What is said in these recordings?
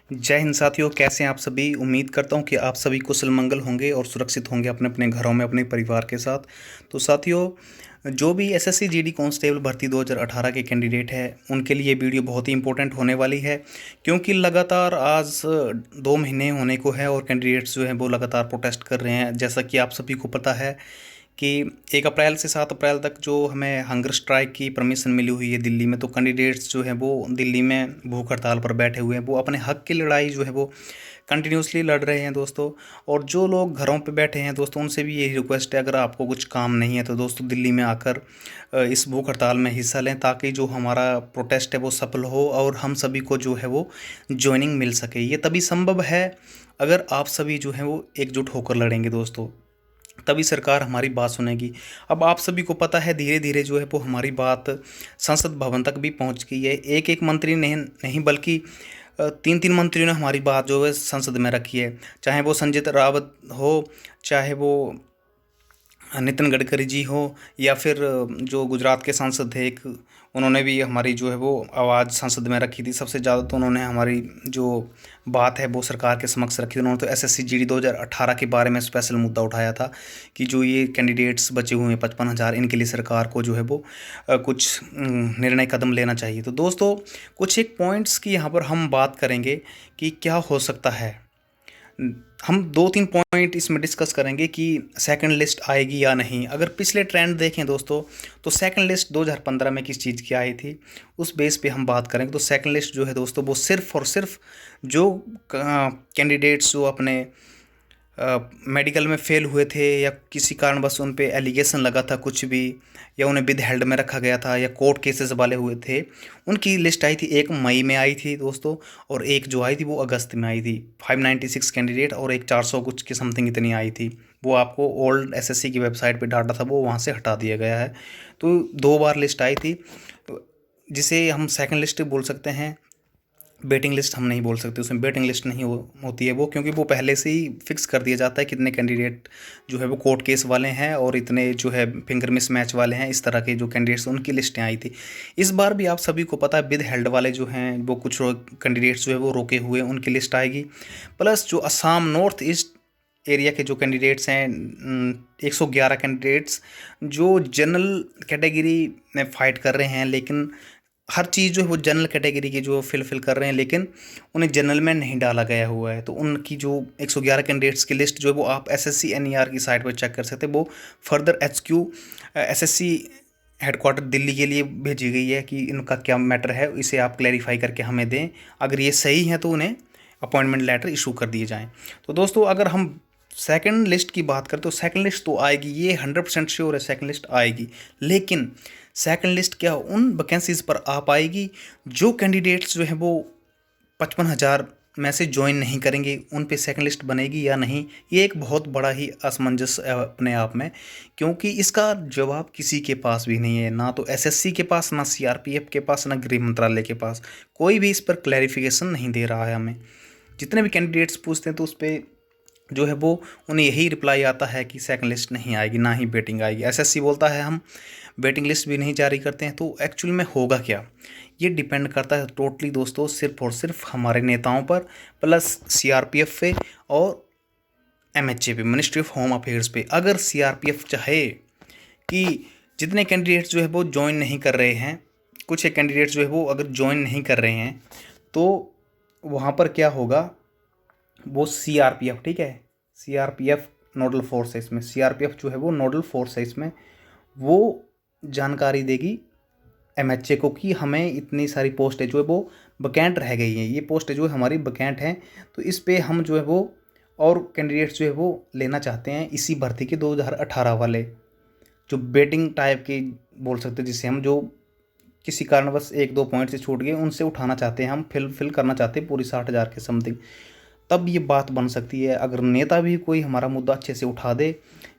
जय हिंद साथियों, कैसे हैं आप सभी। उम्मीद करता हूं कि आप सभी कुशल मंगल होंगे और सुरक्षित होंगे अपने अपने घरों में अपने परिवार के साथ। तो साथियों, जो भी एसएससी जीडी कांस्टेबल भर्ती 2018 के कैंडिडेट हैं उनके लिए वीडियो बहुत ही इंपॉर्टेंट होने वाली है, क्योंकि लगातार आज 2 महीने होने को है और कैंडिडेट्स जो हैं वो लगातार प्रोटेस्ट कर रहे हैं। जैसा कि आप सभी को पता है कि 1 अप्रैल से 7 अप्रैल तक जो हमें हंगर स्ट्राइक की परमिशन मिली हुई है दिल्ली में, तो कैंडिडेट्स जो हैं वो दिल्ली में भूख हड़ताल पर बैठे हुए हैं। वो अपने हक की लड़ाई जो है वो कंटिन्यूसली लड़ रहे हैं दोस्तों। और जो लोग घरों पे बैठे हैं दोस्तों, उनसे भी यही रिक्वेस्ट है, अगर आपको कुछ काम नहीं है तो दोस्तों दिल्ली में आकर इस भूख हड़ताल में हिस्सा लें, ताकि जो हमारा प्रोटेस्ट है वो सफल हो और हम सभी को जो है वो ज्वाइनिंग मिल सके। ये तभी संभव है अगर आप सभी जो हैं वो एकजुट होकर लड़ेंगे दोस्तों, तभी सरकार हमारी बात सुनेगी। अब आप सभी को पता है धीरे धीरे जो है वो हमारी बात संसद भवन तक भी पहुंच गई है। एक एक मंत्री नहीं नहीं बल्कि 3 3 मंत्रियों ने हमारी बात जो है संसद में रखी है। चाहे वो संजय रावत हो, चाहे वो नितिन गडकरी जी हो, या फिर जो गुजरात के सांसद थे एक, उन्होंने भी हमारी जो है वो आवाज़ संसद में रखी थी। सबसे ज़्यादा तो उन्होंने हमारी जो बात है वो सरकार के समक्ष रखी थी। उन्होंने तो एसएससी जीडी 2018 के बारे में स्पेशल मुद्दा उठाया था कि जो ये कैंडिडेट्स बचे हुए हैं 55,000, इनके लिए सरकार को जो है वो कुछ निर्णय कदम लेना चाहिए। तो दोस्तों, कुछ एक पॉइंट्स की यहाँ पर हम बात करेंगे कि क्या हो सकता है। हम 2 3 पॉइंट इसमें डिस्कस करेंगे कि सेकंड लिस्ट आएगी या नहीं। अगर पिछले ट्रेंड देखें दोस्तों, तो सेकंड लिस्ट 2015 में किस चीज़ की आई थी, उस बेस पे हम बात करेंगे। तो सेकंड लिस्ट जो है दोस्तों वो सिर्फ और सिर्फ जो कैंडिडेट्स जो अपने मेडिकल में फेल हुए थे, या किसी कारणवश उन पे एलिगेशन लगा था कुछ भी, या उन्हें विद हेल्ड में रखा गया था, या कोर्ट केसेस वाले हुए थे, उनकी लिस्ट आई थी। एक मई में आई थी दोस्तों, और एक जो आई थी वो अगस्त में आई थी। 596 कैंडिडेट और एक 400 कुछ की समथिंग इतनी आई थी। वो आपको ओल्ड एसएससी की वेबसाइट पे डाटा था, वो वहाँ से हटा दिया गया है। तो 2 बार लिस्ट आई थी, जिसे हम सेकंड लिस्ट बोल सकते हैं। वेटिंग लिस्ट हम नहीं बोल सकते, उसमें वेटिंग लिस्ट नहीं होती है वो, क्योंकि वो पहले से ही फिक्स कर दिया जाता है कितने कैंडिडेट जो है वो कोर्ट केस वाले हैं और इतने जो है फिंगर मिस मैच वाले हैं। इस तरह के जो कैंडिडेट्स उनकी लिस्टें आई थी। इस बार भी आप सभी को पता है विद हेल्ड वाले जो हैं वो कुछ कैंडिडेट्स जो है वो रोके हुए, उनकी लिस्ट आएगी। प्लस जो असम नॉर्थ ईस्ट एरिया के जो कैंडिडेट्स हैं, 111 कैंडिडेट्स जो जनरल कैटेगरी में फ़ाइट कर रहे हैं, लेकिन हर चीज़ जो है वो जनरल कैटेगरी की जो फिल कर रहे हैं, लेकिन उन्हें जनरल में नहीं डाला गया हुआ है। तो उनकी जो 111 कैंडिडेट्स की लिस्ट जो है वो आप एसएससी एनईआर की साइट पर चेक कर सकते हैं। वो further HQ SSC headquarter Delhi के लिए भेजी गई है कि इनका क्या मैटर है, इसे आप क्लैरिफाई करके हमें दें। अगर ये सही है तो उन्हें अपॉइंटमेंट लेटर इशू कर दिए जाएँ। तो दोस्तों, अगर हम सेकंड लिस्ट की बात करें तो सेकंड लिस्ट तो आएगी, ये 100% श्योर है, सेकंड लिस्ट आएगी। लेकिन सेकंड लिस्ट क्या उन वैकेंसीज पर आ पाएगी जो कैंडिडेट्स जो हैं वो 55,000 में से ज्वाइन नहीं करेंगे, उन पे सेकंड लिस्ट बनेगी या नहीं, ये एक बहुत बड़ा ही असमंजस है अपने आप में। क्योंकि इसका जवाब किसी के पास भी नहीं है, ना तो एसएससी के पास, ना सीआरपीएफ के पास, ना गृह मंत्रालय के पास। कोई भी इस पर क्लैरिफिकेशन नहीं दे रहा है हमें। जितने भी कैंडिडेट्स पूछते हैं तो उस पर जो है वो उन्हें यही रिप्लाई आता है कि सेकंड लिस्ट नहीं आएगी, ना ही वेटिंग आएगी। एसएससी बोलता है हम वेटिंग लिस्ट भी नहीं जारी करते हैं। तो एक्चुअल में होगा क्या, ये डिपेंड करता है टोटली दोस्तों सिर्फ और सिर्फ हमारे नेताओं पर, प्लस सीआरपीएफ पे और एमएचए पे, मिनिस्ट्री ऑफ होम अफेयर्स पे। अगर सीआरपीएफ चाहे कि जितने कैंडिडेट्स जो है वो ज्वाइन नहीं कर रहे हैं, कुछ एक कैंडिडेट्स जो है वो अगर ज्वाइन नहीं कर रहे हैं, तो वहाँ पर क्या होगा, वो सीआरपीएफ, ठीक है, सीआरपीएफ नोडल फोर्स है इसमें। सीआरपीएफ जो है वो नोडल फोर्स है इसमें, वो जानकारी देगी एमएचए को कि हमें इतनी सारी पोस्टें जो है वो वैकेंट रह गई हैं, ये पोस्टें जो है हमारी वैकेंट हैं, तो इस पे हम जो है वो और कैंडिडेट्स जो है वो लेना चाहते हैं इसी भर्ती के 2018 वाले, जो बेटिंग टाइप के बोल सकते हैं, जिसे हम जो किसी कारणवश 1 2 पॉइंट से छूट गए उनसे उठाना चाहते हैं, हम फिल करना चाहते हैं पूरी 60,000 के समथिंग। तब ये बात बन सकती है अगर नेता भी कोई हमारा मुद्दा अच्छे से उठा दे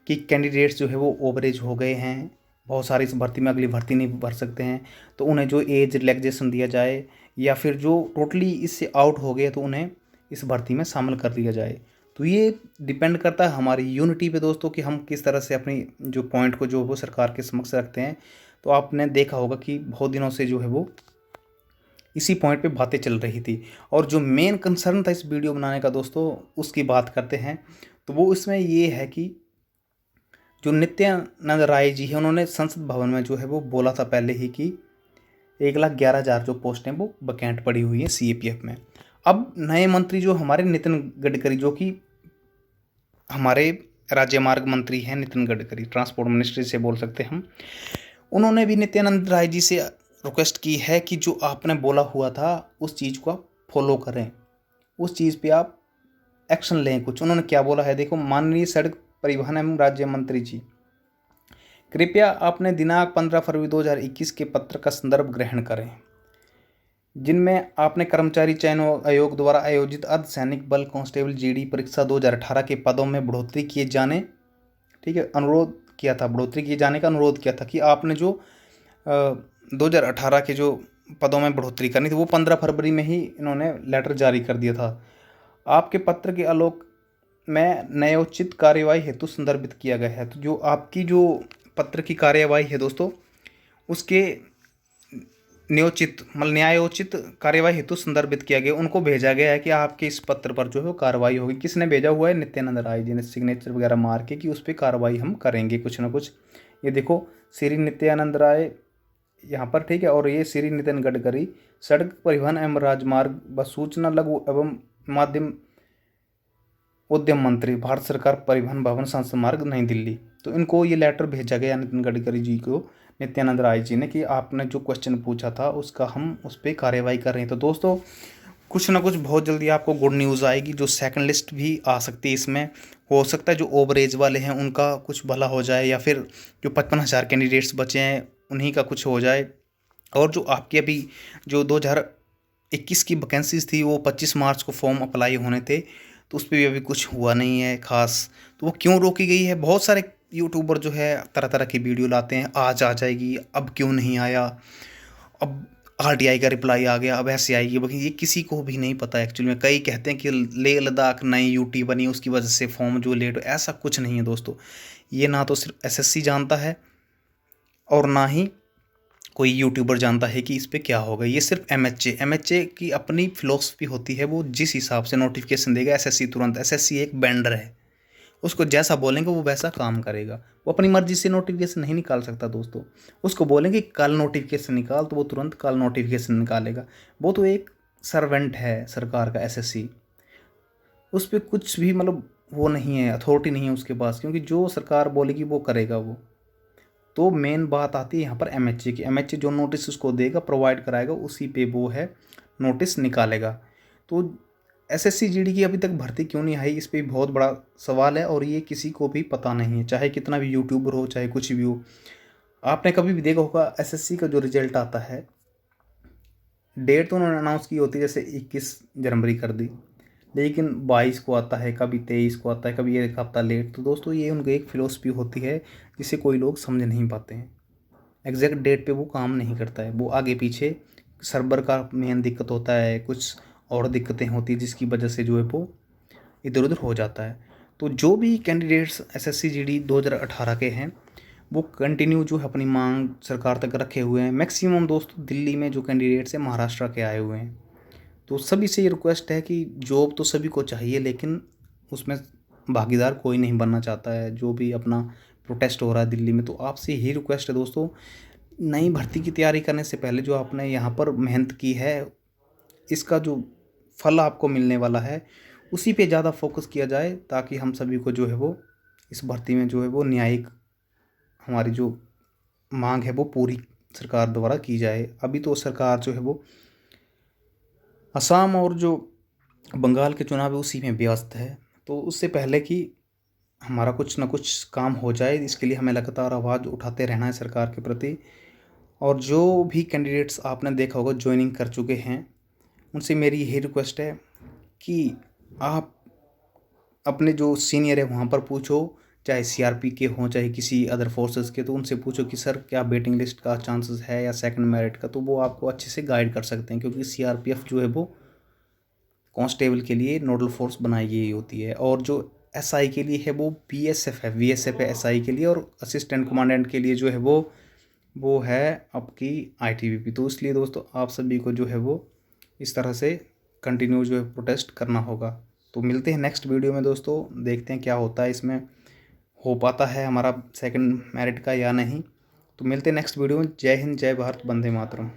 कि कैंडिडेट्स जो है वो ओवरेज हो गए हैं, बहुत सारी इस भर्ती में अगली भर्ती नहीं भर सकते हैं, तो उन्हें जो एज रिलैक्सेशन दिया जाए, या फिर जो टोटली इससे आउट हो गए तो उन्हें इस भर्ती में शामिल कर दिया जाए। तो ये डिपेंड करता है हमारी यूनिटी पे दोस्तों कि हम किस तरह से अपनी जो पॉइंट को जो वो सरकार के समक्ष रखते हैं। तो आपने देखा होगा कि बहुत दिनों से जो है वो इसी पॉइंट पे बातें चल रही थी। और जो मेन कंसर्न था इस वीडियो बनाने का दोस्तों, उसकी बात करते हैं। तो वो इसमें ये है कि जो नित्यानंद राय जी हैं, उन्होंने संसद भवन में जो है वो बोला था पहले ही कि 1,11,000 जो पोस्ट हैं वो वैकेंट पड़ी हुई है सीएपीएफ में। अब नए मंत्री जो हमारे नितिन गडकरी, जो कि हमारे राज्य मार्ग मंत्री हैं, नितिन गडकरी, ट्रांसपोर्ट मिनिस्ट्री से बोल सकते हैं हम, उन्होंने भी नित्यानंद राय जी से रिक्वेस्ट की है कि जो आपने बोला हुआ था उस चीज़ को आप फॉलो करें, उस चीज़ पे आप एक्शन लें कुछ। उन्होंने क्या बोला है देखो, माननीय सड़क परिवहन एवं राज्य मंत्री जी, कृपया आपने दिनांक 15 फरवरी 2021 के पत्र का संदर्भ ग्रहण करें, जिनमें आपने कर्मचारी चयन आयोग द्वारा आयोजित अर्धसैनिक बल कांस्टेबल जीडी परीक्षा 2018 के पदों में बढ़ोतरी किए जाने, ठीक है, अनुरोध किया था, बढ़ोतरी किए जाने का अनुरोध किया था कि आपने जो 2018 के जो पदों में बढ़ोतरी करनी थी वो 15 फरवरी में ही इन्होंने लेटर जारी कर दिया था। आपके पत्र के आलोक में न्यायोचित कार्यवाही हेतु संदर्भित किया गया है। तो जो आपकी जो पत्र की कार्यवाही है दोस्तों, उसके न्यायोचित मतलब न्यायोचित कार्यवाही हेतु संदर्भित किया गया, उनको भेजा गया है कि आपके इस पत्र पर जो है वो कार्रवाई होगी। किसने भेजा हुआ है? नित्यानंद राय जी ने सिग्नेचर वगैरह मार के कि उस पर कार्रवाई हम करेंगे कुछ ना कुछ। ये देखो, श्री नित्यानंद राय यहाँ पर, ठीक है, और ये श्री नितिन गडकरी, सड़क परिवहन एवं राजमार्ग व सूचना लघु एवं माध्यम उद्यम मंत्री, भारत सरकार, परिवहन भवन, संसद मार्ग, नई दिल्ली। तो इनको ये लेटर भेजा गया नितिन गडकरी जी को, नित्यानंद राय जी ने, कि आपने जो क्वेश्चन पूछा था उसका हम उस पर कार्रवाई कर रहे हैं। तो दोस्तों कुछ ना कुछ बहुत जल्दी आपको गुड न्यूज़ आएगी। जो सेकंड लिस्ट भी आ सकती है इसमें, हो सकता है जो ओवरेज वाले हैं उनका कुछ भला हो जाए, या फिर जो 55,000 कैंडिडेट्स बचे हैं उन्हीं का कुछ हो जाए। और जो आपके अभी जो 2021 की वैकेंसीज थी वो 25 मार्च को फॉर्म अप्लाई होने थे, तो उस पर भी अभी कुछ हुआ नहीं है खास। तो वो क्यों रोकी गई है? बहुत सारे यूट्यूबर जो है तरह तरह की वीडियो लाते हैं, आज आ जाएगी, अब क्यों नहीं आया, अब आरटीआई का रिप्लाई आ गया, अब ऐसे आएगी। बाकी ये किसी को भी नहीं पता एक्चुअली में। कई कहते हैं कि लेह लद्दाख नई यूटी बनी उसकी वजह से फॉर्म जो लेट, ऐसा कुछ नहीं है दोस्तों। ये ना तो सिर्फ एसएससी जानता है और ना ही कोई यूट्यूबर जानता है कि इस पर क्या होगा। ये सिर्फ एमएचए की अपनी फिलोसफी होती है, वो जिस हिसाब से नोटिफिकेशन देगा एसएससी तुरंत। एसएससी एक बेंडर है, उसको जैसा बोलेंगे वो वैसा काम करेगा। वो अपनी मर्जी से नोटिफिकेशन नहीं निकाल सकता दोस्तों। उसको बोलेंगे कल नोटिफिकेशन निकाल, तो वो तुरंत कल नोटिफिकेशन निकालेगा। वो तो एक सर्वेंट है सरकार का एसएससी, उस पर कुछ भी मतलब वो नहीं है, अथॉरिटी नहीं है उसके पास, क्योंकि जो सरकार बोलेगी वो करेगा वो। तो मेन बात आती है यहाँ पर एमएचए की। एमएचए जो नोटिस उसको देगा, प्रोवाइड कराएगा, उसी पे वो है नोटिस निकालेगा। तो एसएससी जीडी की अभी तक भर्ती क्यों नहीं आई, इस पर बहुत बड़ा सवाल है, और ये किसी को भी पता नहीं है, चाहे कितना भी यूट्यूबर हो, चाहे कुछ भी हो। आपने कभी भी देखा होगा एसएससी का जो रिजल्ट आता है, डेट तो उन्होंने अनाउंस की होती है, जैसे 21 जनवरी कर दी, लेकिन 22 को आता है, कभी 23 को आता है, कभी एक हफ्ता लेट। तो दोस्तों ये उनकी एक फिलोसफी होती है जिसे कोई लोग समझ नहीं पाते हैं। एग्जैक्ट डेट पे वो काम नहीं करता है, वो आगे पीछे सर्वर का मेन दिक्कत होता है, कुछ और दिक्कतें होती है जिसकी वजह से जो है वो इधर उधर हो जाता है। तो जो भी कैंडिडेट्स एसएससी जीडी 2018 के हैं वो कंटिन्यू जो है अपनी मांग सरकार तक रखे हुए हैं। मैक्सिमम दोस्तों दिल्ली में जो कैंडिडेट्स हैं महाराष्ट्र के आए हुए हैं। तो सभी से ये रिक्वेस्ट है कि जॉब तो सभी को चाहिए, लेकिन उसमें भागीदार कोई नहीं बनना चाहता है। जो भी अपना प्रोटेस्ट हो रहा है दिल्ली में, तो आपसे यही रिक्वेस्ट है दोस्तों, नई भर्ती की तैयारी करने से पहले जो आपने यहाँ पर मेहनत की है, इसका जो फल आपको मिलने वाला है उसी पे ज़्यादा फोकस किया जाए, ताकि हम सभी को जो है वो इस भर्ती में जो है वो न्यायिक हमारी जो मांग है वो पूरी सरकार द्वारा की जाए। अभी तो सरकार जो है वो असम और जो बंगाल के चुनाव है उसी में व्यस्त है। तो उससे पहले कि हमारा कुछ ना कुछ काम हो जाए, इसके लिए हमें लगातार आवाज़ उठाते रहना है सरकार के प्रति। और जो भी कैंडिडेट्स आपने देखा होगा ज्वाइनिंग कर चुके हैं, उनसे मेरी यही रिक्वेस्ट है कि आप अपने जो सीनियर है वहाँ पर पूछो, चाहे सीआरपी के हों चाहे किसी अदर फोर्सेस के, तो उनसे पूछो कि सर क्या वेटिंग लिस्ट का चांसेस है या सेकंड मेरिट का। तो वो आपको अच्छे से गाइड कर सकते हैं, क्योंकि सीआरपीएफ जो है वो कांस्टेबल के लिए नोडल फोर्स बनाई गई होती है, और जो एसआई के लिए है वो बीएसएफ है, वीएसएफ है एसआई के लिए, और असिस्टेंट कमांडेंट के लिए जो है वो वो है आपकी ITBP। तो इसलिए दोस्तों आप सभी को जो है वो इस तरह से कंटिन्यू जो है प्रोटेस्ट करना होगा। तो मिलते हैं नेक्स्ट वीडियो में दोस्तों, देखते हैं क्या होता है इसमें, हो पाता है हमारा सेकंड मेरिट का या नहीं। तो मिलते हैं नेक्स्ट वीडियो में। जय हिंद, जय भारत, वंदे मातरम।